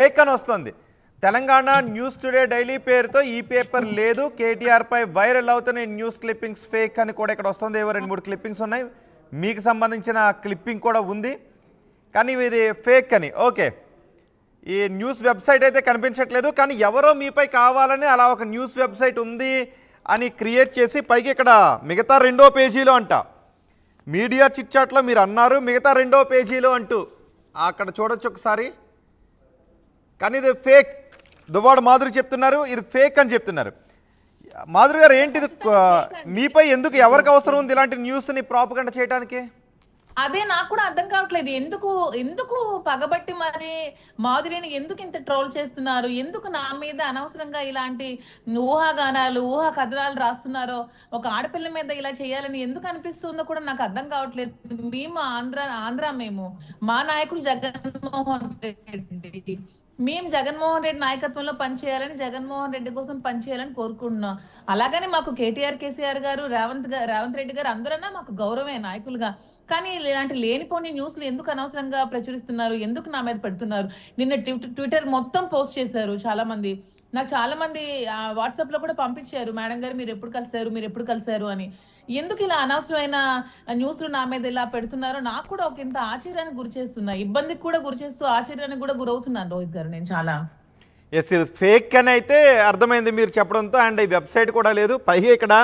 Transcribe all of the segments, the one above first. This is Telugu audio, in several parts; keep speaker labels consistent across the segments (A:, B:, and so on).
A: ఫేక్ అని వస్తుంది. తెలంగాణ న్యూస్ టుడే డైలీ పేరుతో ఈ పేపర్ లేదు, కేటీఆర్ పై వైరల్ అవుతున్న న్యూస్ క్లిప్పింగ్స్ ఫేక్ అని కూడా ఇక్కడ వస్తుంది. ఏవో 2-3 క్లిప్పింగ్స్ ఉన్నాయి, మీకు సంబంధించిన క్లిప్పింగ్ కూడా ఉంది, కానీ ఇది ఫేక్ అని. ఓకే, ఈ న్యూస్ వెబ్సైట్ అయితే కనిపించట్లేదు, కానీ ఎవరో మీపై కావాలని అలా ఒక న్యూస్ వెబ్సైట్ ఉంది అని క్రియేట్ చేసి పైకి ఇక్కడ మిగతా 2వ పేజీలో అంట, మీడియా చిట్చాట్లో మీరు అన్నారు మిగతా 2వ పేజీలో అంటూ అక్కడ చూడొచ్చు ఒకసారి. కానీ ఇది ఫేక్. దువ్వాడ మాధురి చెప్తున్నారు ఇది ఫేక్ అని చెప్తున్నారు. మాధురి గారు, ఏంటిది? మీపై ఎందుకు, ఎవరికి అవసరం ఉంది ఇలాంటి న్యూస్ని ప్రాపగండా చేయడానికి?
B: అదే నాకు కూడా అర్థం కావట్లేదు. ఎందుకు పగబట్టి మరి మాధురిని ఎందుకు ఇంత ట్రోల్ చేస్తున్నారు? ఎందుకు నా మీద అనవసరంగా ఇలాంటి ఊహాగానాలు, ఊహా కథనాలు రాస్తున్నారో, ఒక ఆడపిల్ల మీద ఇలా చేయాలని ఎందుకు అనిపిస్తుందో కూడా నాకు అర్థం కావట్లేదు. మేము ఆంధ్ర మేము మా నాయకుడు జగన్మోహన్ రెడ్డి, మేము జగన్మోహన్ రెడ్డి నాయకత్వంలో పనిచేయాలని, జగన్మోహన్ రెడ్డి కోసం పనిచేయాలని కోరుకుంటున్నాం. అలాగని మాకు కేటీఆర్, కేసీఆర్ గారు, రేవంత్ రెడ్డి గారు అందరన్నా మాకు గౌరవమే నాయకులుగా. కానీ ఇలాంటి లేనిపోని న్యూస్లు ఎందుకు అనవసరంగా ప్రచురిస్తున్నారు? ఎందుకు నా మీద పెడుతున్నారు? నిన్న ట్విట్టర్ మొత్తం పోస్ట్ చేశారు చాలా మంది. నాకు చాలా మంది వాట్సాప్ లో కూడా పంపించారు, మేడం గారు మీరు ఎప్పుడు కలిశారు అని. ఎందుకు ఇలా అనవసరమైన న్యూస్లు నా మీద ఇలా పెడుతున్నారో నాకు కూడా ఒక ఇంత ఆశ్చర్యానికి గురి చేస్తున్నా, ఇబ్బందికి కూడా గురి చేస్తూ ఆశ్చర్యానికి కూడా గురవుతున్నాను రోహిత్ గారు నేను చాలా.
A: ఎస్, ఇది ఫేక్ అని అయితే అర్థమైంది మీరు చెప్పడంతో. అండ్ ఈ వెబ్సైట్ కూడా లేదు. పైగా ఇక్కడ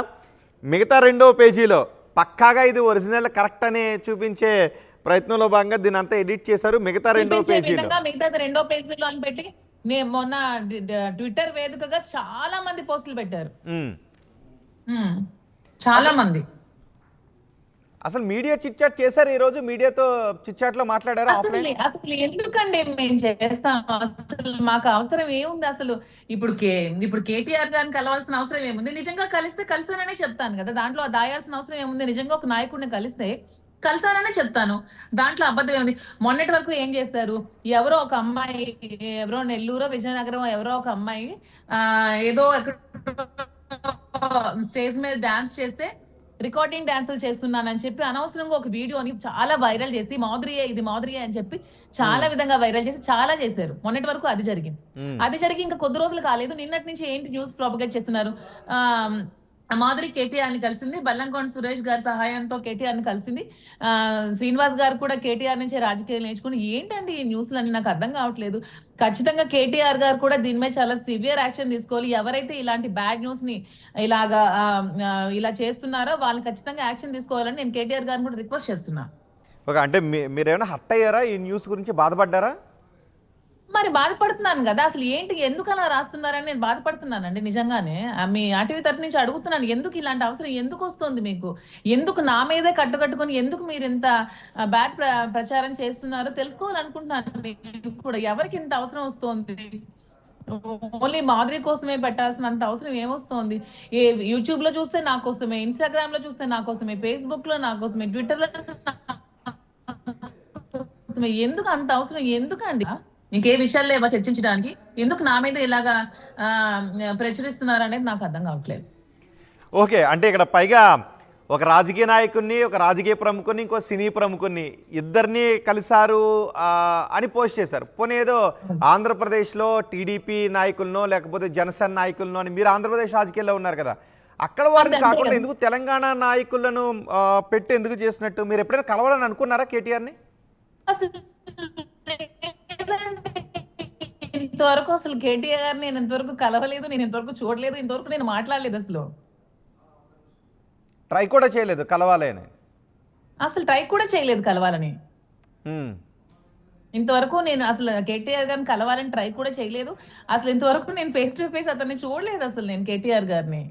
A: మిగతా 2వ పేజీలో పక్కాగా ఇది ఒరిజినల్ కరెక్ట్ అని చూపించే ప్రయత్నంలో భాగంగా దీని అంతా ఎడిట్ చేశారు. మిగతా 2వ
B: పేజీలో అని పెట్టి నేను మొన్న ట్విట్టర్ వేదికగా చాలా మంది పోస్టులు పెట్టారు, చాలా మంది.
A: అసలు మీడియా చిట్ చాట్ చేశారు, ఈ రోజు మీడియాతో చిట్ చాట్ లో మాట్లాడారు.
B: అసలు ఎందుకండి మేము చేస్తాం? అసలు మాకు అవసరం ఏముంది అసలు? ఇప్పుడు కేటీఆర్ గారిని కలవాల్సిన అవసరం ఏముంది? నిజంగా కలిస్తే కలిసాననే చెప్తాను కదా, దాంట్లో దాయాల్సిన అవసరం ఏముంది? నిజంగా ఒక నాయకుడిని కలిస్తే కలిసాననే చెప్తాను, దాంట్లో అబద్ధం ఏముంది? మొన్నటి వరకు ఏం చేశారు, ఎవరో ఒక అమ్మాయి, ఎవరో నెల్లూరో విజయనగరం ఎవరో ఒక అమ్మాయి ఏదో స్టేజ్ మీద డాన్స్ చేస్తే రికార్డింగ్ డాన్సులు చేస్తున్నానని చెప్పి అనవసరంగా ఒక వీడియోని చాలా వైరల్ చేసి ఇది మాధురియే అని చెప్పి చాలా విధంగా వైరల్ చేసి చాలా చేశారు. మొన్నటి వరకు అది జరిగి ఇంకా కొద్ది రోజులు కాలేదు, నిన్నటి నుంచి ఏంటి న్యూస్ ప్రాపగేట్ చేస్తున్నారు. మాధురి కేటీఆర్ ని కలిసింది, బల్లంకొండ సురేష్ గారి సహాయంతో కేటీఆర్ ని కలిసింది, శ్రీనివాస్ గారు కూడా కేటీఆర్ నుంచి రాజకీయాలు నేర్చుకుని. ఏంటండి ఈ న్యూస్లు అని నాకు అర్థం కావట్లేదు. ఖచ్చితంగా కేటీఆర్ గారు కూడా దీని మీద చాలా సివియర్ యాక్షన్ తీసుకోవాలి. ఎవరైతే ఇలాంటి బ్యాడ్ న్యూస్ ని ఇలా చేస్తున్నారో వాళ్ళని ఖచ్చితంగా యాక్షన్ తీసుకోవాలని నేను కేటీఆర్ గారిని కూడా రిక్వెస్ట్ చేస్తున్నా.
A: ఓకే, అంటే మీరేమైనా హర్ట్ అయ్యారా? ఈ న్యూస్ గురించి బాధపడ్డారా?
B: మరి బాధపడుతున్నాను కదా, అసలు ఏంటి ఎందుకు అలా రాస్తున్నారని నేను బాధపడుతున్నానండి నిజంగానే. మీ ఆర్టీవీ తరపు నుంచి అడుగుతున్నాను, ఎందుకు ఇలాంటి అవసరం ఎందుకు వస్తుంది మీకు? ఎందుకు నా మీదే కట్టుకొని ఎందుకు మీరు ఇంత బ్యాడ్ ప్రచారం చేస్తున్నారో తెలుసుకోవాలనుకుంటున్నాను కూడా. ఎవరికి ఇంత అవసరం వస్తుంది? ఓన్లీ మాధురి కోసమే పెట్టాల్సినంత అవసరం ఏమొస్తుంది? యూట్యూబ్ లో చూస్తే నా కోసమే, ఇన్స్టాగ్రామ్ లో చూస్తే నా కోసమే, ఫేస్బుక్ లో నా కోసమే, ట్విట్టర్ లో ఎందుకు అంత అవసరం? ఎందుకండి? ఇంకే విషయాలు లేవా చర్చించడానికి? ఎందుకు నా మీద ఇలాగా ప్రచురిస్తున్నారు అనేది నాకు అర్థం కావట్లేదు.
A: ఓకే, అంటే ఇక్కడ పైగా ఒక రాజకీయ నాయకుడిని, ఒక రాజకీయ ప్రముఖుని, ఇంకో సినీ ప్రముఖుని ఇద్దరిని కలిశారు అని పోస్ట్ చేశారు. పోనీ ఏదో ఆంధ్రప్రదేశ్లో టీడీపీ నాయకులనో లేకపోతే జనసేన నాయకులనో అని, మీరు ఆంధ్రప్రదేశ్ రాజకీయాల్లో ఉన్నారు కదా, అక్కడ వారిని కాకుండా ఎందుకు తెలంగాణ నాయకులను పెట్టి ఎందుకు చేసినట్టు? మీరు ఎప్పుడైనా కలవాలని అనుకున్నారా కేటీఆర్ని?
B: ఇంతవరకు అసలు కేటీఆర్ గారిని నేను ఇంతవరకు కలవలేదు, నేను ఇంతవరకు చూడలేదు, ఇంతవరకు నేను మాట్లాడలేదు, అసలు
A: ట్రై కూడా చేయలేదు కలవాలని.
B: అసలు ట్రై కూడా చేయలేదు కలవాలని. ఇంతవరకు నేను అసలు కేటీఆర్ గారిని కలవాలని ట్రై కూడా చేయలేదు. అసలు ఇంతవరకు నేను ఫేస్ టు ఫేస్ అతన్ని చూడలేదు అసలు నేను కేటీఆర్ గారిని.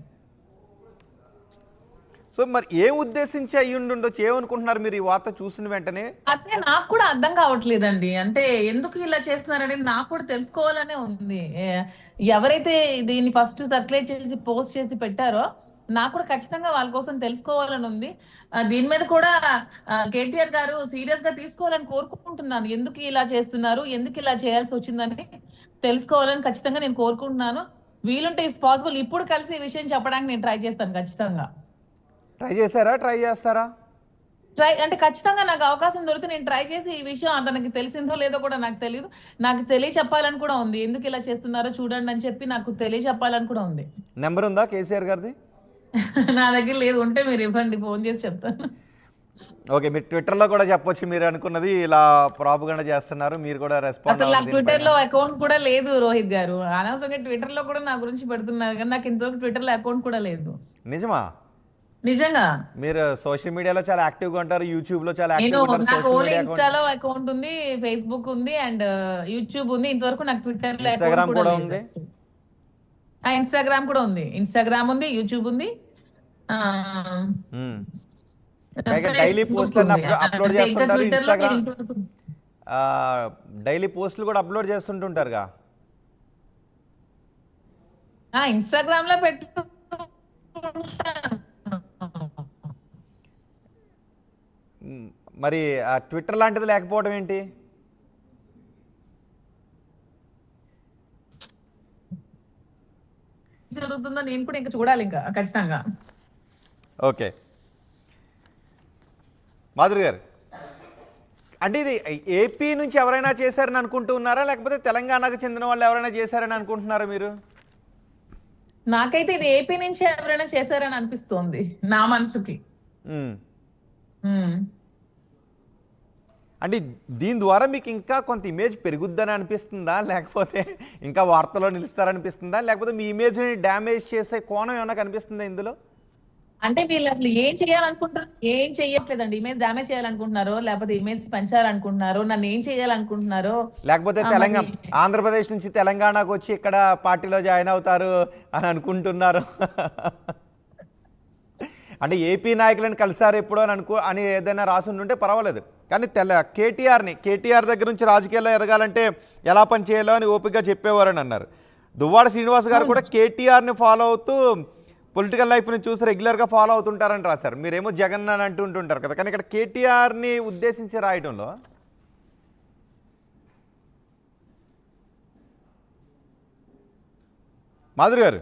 A: సో మరి ఏ ఉద్దేశించి అయ్యుండొచ్చు? ఏమనుకుంటున్నారు మీరు ఈ వార్త చూసిన వెంటనే?
B: అదే నాకు కూడా అర్థం కావట్లేదండి. అంటే ఎందుకు ఇలా చేస్తున్నారనేది నాకు కూడా తెలుసుకోవాలనే ఉంది. ఎవరైతే దీన్ని ఫస్ట్ సర్క్యులేట్ చేసి పోస్ట్ చేసి పెట్టారో నాకు కూడా ఖచ్చితంగా వాళ్ళ కోసం తెలుసుకోవాలని ఉంది. దీని మీద కూడా కేటీఆర్ గారు సీరియస్ గా తీసుకోవాలని కోరుకుంటున్నాను. ఎందుకు ఇలా చేస్తున్నారు, ఎందుకు ఇలా చేయాల్సి వచ్చిందని తెలుసుకోవాలని ఖచ్చితంగా నేను కోరుకుంటున్నాను. వీలుంటే ఇఫ్ పాసిబుల్ ఇప్పుడు కలిసి ఈ విషయం చెప్పడానికి నేను ట్రై చేస్తాను ఖచ్చితంగా.
A: ట్రై చేశారా? ట్రై చేస్తారా?
B: ట్రై అంటే ఖచ్చితంగా నాకు అవకాశం దొరికితే నేను ట్రై చేసి ఈ విషయం అతనికి తెలిసిందో లేదో కూడా నాకు తెలియదు. నాకు తెలియచెప్పాలని కూడా ఉంది. ఎందుకు ఇలా చేస్తున్నారో చూడండి అని చెప్పి నాకు తెలియచెప్పాలని కూడా ఉంది.
A: నెంబర్ ఉందా కేసీఆర్ గారిది?
B: నా దగ్గర లేదు. ఉంటే మీరు ఇవ్వండి, ఫోన్ చేసి చెప్తాను.
A: ఓకే, మీరు ట్విట్టర్లో కూడా చెప్పొచ్చు మీరు అనుకున్నది, ఇలా ప్రాపగండా చేస్తున్నారు, మీరు కూడా రెస్పాండ్
B: అసలు నాకు ట్విట్టర్ లో అకౌంట్ కూడా లేదు రోహిత్ గారు. అనవసరంగా ట్విట్టర్ లో కూడా నా గురించి పెడుతున్నారు కానీ నాకు ఇంతవరకు ట్విట్టర్ లో అకౌంట్ కూడా లేదు.
A: నిజమా?
B: నిజంగా
A: మీరు సోషల్ మీడియాలో చాలా యాక్టివ్గా ఉంటారు, యూట్యూబ్లో చాలా
B: నేను
A: యాక్టివ్గా ఉంటారు.
B: నాకు
A: సోషల్
B: ఓన్లీ
A: మీడియా
B: ఇన్స్టాలో అకౌంట్ ఉంది, ఫేస్బుక్ ఉంది అండ్ యూట్యూబ్ ఉంది. ఇంతవరకు నాకు ట్విట్టర్ లో
A: ఇన్స్టాగ్రామ్
B: అకౌంట్
A: కూడా
B: కూడా
A: ఉంది.
B: లేదు. ఇన్స్టాగ్రామ్ కూడా ఉంది. ఇన్స్టాగ్రామ్ ఉంది, యూట్యూబ్ ఉంది,
A: డైలీ పోస్టులు అప్లోడ్ చేస్తుంటారు. ఇన్స్టాగ్రామ్
B: ఇంతవరకు
A: డైలీ పోస్టులు కూడా అప్లోడ్ చేస్తుంటుంటారుగా.
B: ఇన్స్టాగ్రామ్ లో పెట్టు.
A: మరి ట్విట్టర్ లాంటిది లేకపోవడం ఏంటి?
B: జరుగుతుందో నేను కూడా ఇంకా చూడాలి, ఇంకా ఖచ్చితంగా.
A: ఓకే మాధురి గారు, అంటే ఇది ఏపీ నుంచి ఎవరైనా చేశారని అనుకుంటూ ఉన్నారా, లేకపోతే తెలంగాణకు చెందిన వాళ్ళు ఎవరైనా చేశారని అనుకుంటున్నారా మీరు?
B: నాకైతే ఇది ఏపీ నుంచి ఎవరైనా చేశారని అనిపిస్తోంది నా మనసుకి.
A: అంటే దీని ద్వారా మీకు ఇంకా కొంత ఇమేజ్ పెరుగుద్దని అనిపిస్తుందా, లేకపోతే ఇంకా వార్తలో నిలుస్తారనిపిస్తుందా, లేకపోతే మీ ఇమేజ్ని డ్యామేజ్ చేసే కోణం ఏమైనా కనిపిస్తుందా ఇందులో?
B: అంటే వీళ్ళు అసలు ఏం చేయాలనుకుంటారు? ఏం చెయ్యట్లేదండి. ఇమేజ్ డామేజ్ చేయాలనుకుంటున్నారో లేకపోతే ఇమేజ్ పెంచాలనుకుంటున్నారో, నన్ను ఏం చేయాలనుకుంటున్నారో,
A: లేకపోతే తెలంగాణ ఆంధ్రప్రదేశ్ నుంచి తెలంగాణకు వచ్చి ఇక్కడ పార్టీలో జాయిన్ అవుతారు అని అనుకుంటున్నారు? అంటే ఏపీ నాయకులను కలిసారు ఎప్పుడో అని ఏదైనా రాసి ఉంటే పర్వాలేదు, కానీ కేటీఆర్ దగ్గర నుంచి రాజకీయాల్లో ఎదగాలంటే ఎలా పని చేయాలో అని ఓపికగా చెప్పేవారని అన్నారు. దువ్వాడ శ్రీనివాస్ గారు కూడా కేటీఆర్ని ఫాలో అవుతూ పొలిటికల్ లైఫ్ని చూసి రెగ్యులర్గా ఫాలో అవుతుంటారని రాశారు. మీరేమో జగన్ అని అంటుంటారు కదా, కానీ ఇక్కడ కేటీఆర్ని ఉద్దేశించి రాయడంలో మాధురి గారు